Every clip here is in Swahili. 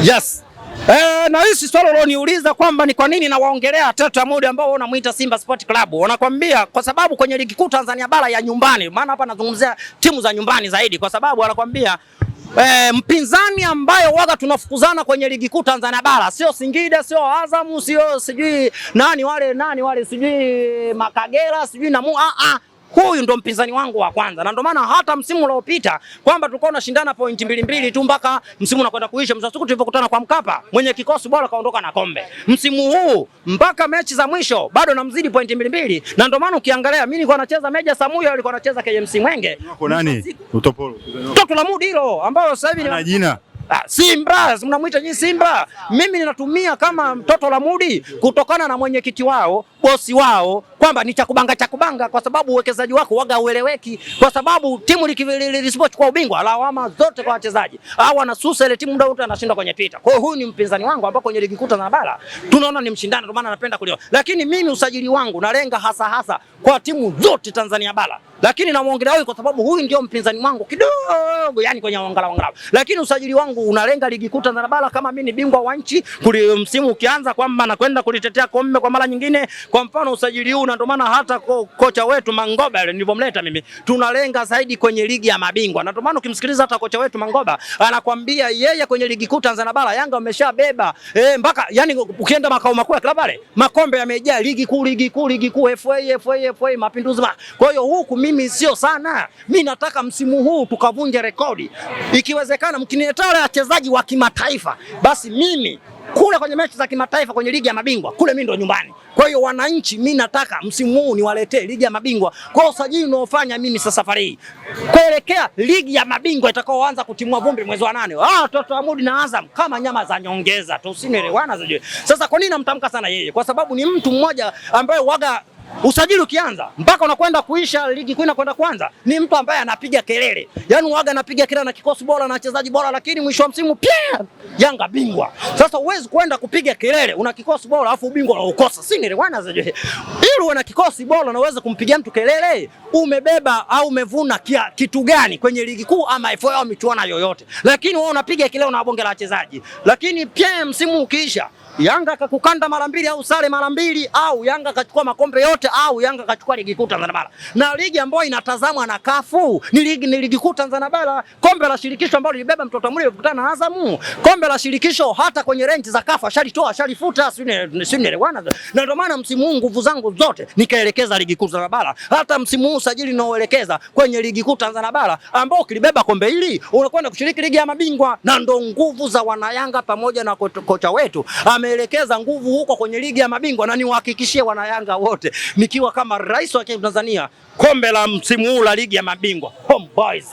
Yes. Na hisi swali ulioniuliza kwamba ni kwa nini nawaongelea Teta Mood ambao wanamuita Simba Sport Club. Wanakwambia kwa sababu kwenye ligi kuu Tanzania bara ya nyumbani, maana hapa nazungumzia timu za nyumbani zaidi, kwa sababu wanakwambia mpinzani ambaye waga tunafukuzana kwenye ligi kuu Tanzania bara sio Singida, sio Azam, sio sijui nani wale sijui Makagera, sijui huyu ndo mpinzani wangu wa kwanza, na ndo maana hata msimu uliopita kwamba tulikuwa tunashindana pointi mbili tu mpaka msimu unakwenda kuisha. Msimu tulipokutana kwa Mkapa, mwenye kikosi bora kaondoka na kombe. Msimu huu mpaka mechi za mwisho bado namzidi pointi mbili, na ndo maana ukiangalia mimi nilikuwa nacheza Meja Samuyo, alikuwa anacheza KMC Mwenge. Uko nani? Utopolo. Teta Mood hilo ambao sasa hivi ni jina Simba, mnamuita nyinyi Simba. Mimi ninatumia kama Teta Mood kutokana na mwenyekiti wao, bosi wao, kwamba ni chakubanga kwa sababu uwekezaji wako waga ueleweki, kwa sababu timu lisipochukua ubingwa lawama zote kwa wachezaji au wanasusa ile timu muda wote anashinda kwenye Twitter. Kwa hiyo huyu ni mpinzani wangu ambao kwenye ligi kuu Tanzania bara tunaona ni mshindano, ndio maana napenda kuliona. Lakini mimi usajili wangu nalenga hasa kwa timu zote Tanzania bara. Lakini namuongelea huyu kwa sababu huyu ndio mpinzani wangu kidogo, yani kwenye angalau. Lakini usajili wangu unalenga ligi kuu Tanzania bara. Kama mimi ni bingwa wa nchi msimu ukianza kwamba nakwenda kulitetea kombe kwa mara nyingine, kwa mfano usajili huu, na ndio maana hata kocha wetu Mangoba nilipomleta mimi tunalenga zaidi kwenye ligi ya mabingwa. Na ndio maana ukimsikiliza hata kocha wetu Mangoba anakwambia yeye kwenye ligi kuu Tanzania bara Yanga wameshabeba mpaka yani ukienda makao makuu ya klabu pale makombe yamejaa, ligi kuu FA Mapinduzi. Kwa hiyo huku mimi sio sana, mimi nataka msimu huu tukavunje rekodi. Ikiwezekana mkiniletea wale wachezaji wa kimataifa, basi mimi kule kwenye mechi za kimataifa kwenye ligi ya mabingwa kule mimi ndo nyumbani. Kwa hiyo wananchi, mimi nataka msimu huu niwaletee ligi ya mabingwa. Kwa usajili unaofanya mimi sasa safari hii kuelekea ligi ya mabingwa itakaoanza kutimua vumbi mwezi wa 8. Teta Mood na Azam kama nyama za nyongeza, tusielewana zaje. Sasa kwa nini namtamka sana yeye? Kwa sababu ni mtu mmoja ambaye waga usajili ukianza mpaka unakwenda kuisha ligi kuu inakwenda kwanza, ni mtu ambaye anapiga kelele. Yaani waga anapiga kelele na kikosi bora na wachezaji bora, lakini mwisho wa msimu pia Yanga bingwa. Sasa huwezi kwenda kupiga kelele una kikosi bora afu ubingwa unaukosa. Si nielewana zaje. Ili uwe na kikosi bora na uweze kumpigia mtu kelele, umebeba au umevuna kitu gani kwenye ligi kuu ama FA au michuano yoyote. Lakini wewe unapiga kelele na bonge la wachezaji. Lakini pia msimu ukiisha Yanga kakukanda mara mbili au sare mara mbili, au Yanga kachukua makombe yote, au Yanga kachukua ligi kuu Tanzania bara. Na ligi ambayo inatazamwa na kafu ni ligi kuu Tanzania bara. Kombe la shirikisho ambalo libeba Teta Mood kukutana na Azam. Kombe la shirikisho hata kwenye renki za kafu ashalifuta, sielewana. Na ndio maana msimu huu nguvu zangu zote nikaelekeza ligi kuu Tanzania bara. Hata msimu huu usajili naoelekeza kwenye ligi kuu Tanzania bara ambao kilibeba kombe hili unakwenda kushiriki ligi ya mabingwa. Na ndo nguvu za wanayanga pamoja na kocha wetu ameelekeza nguvu huko kwenye ligi ya mabingwa. Na niwahakikishie wanayanga wote nikiwa kama rais wa Tanzania, kombe la msimu huu la ligi ya mabingwa Homeboys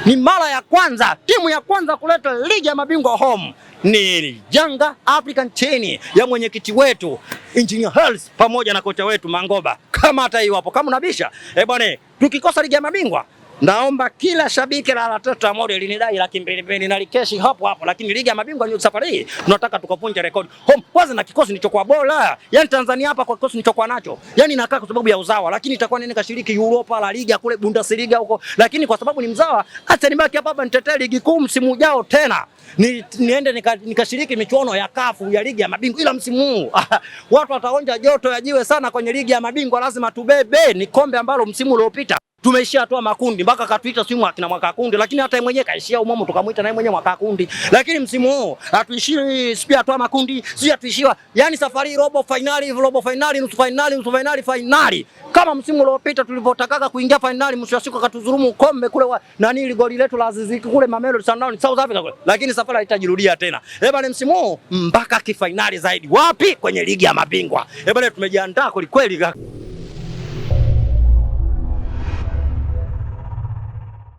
ni mara ya kwanza, timu ya kwanza kuleta ligi ya mabingwa home ni Yanga African chini ya mwenyekiti wetu Engineer Hersi pamoja na kocha wetu Mangoba. Kama hata hiyo hapo kama unabisha bwana, tukikosa ligi ya mabingwa naomba kila shabiki la Teta Mood linidai $200 na likeshi hapo, lakini ligi ya mabingwa ni safari hii tunataka tukavunja rekodi. Kwanza na kikosi nilichokuwa bora. Yaani Tanzania hapa kwa kikosi nilichokuwa nacho, yaani nakaa kwa sababu ya uzawa, lakini itakuwa nini kashiriki Europa, La Liga kule, Bundesliga huko, lakini kwa sababu ni mzawa acha nibaki hapa nitetee ligi kuu msimu ujao tena. Niende nikashiriki michuano ya kafu ya ligi ya mabingwa. Ila msimu huu watu wataonja joto ya jiwe sana kwenye ligi ya mabingwa, lazima tubebe. Ni kombe ambalo msimu uliopita tumeishia toa makundi mpaka katuita simu akina mwaka kundi, lakini hata yeye mwenyewe kaishia umomo tukamuita naye mwenyewe mwaka kundi. Lakini msimu huu hatuishii spia toa makundi, sio hatuishiwa. Yaani safari robo finali, nusu finali. Kama msimu uliopita tulipotaka kuingia finali, mwisho wa siku akatuzurumu kombe kule nani goli letu la Azizi kule Mamelodi Sundowns South Africa kule. Lakini safari haitajirudia tena. Bwana msimu huu mpaka kifinali zaidi. Wapi? Kwenye ligi ya mabingwa. Bwana tumejiandaa kweli kweli.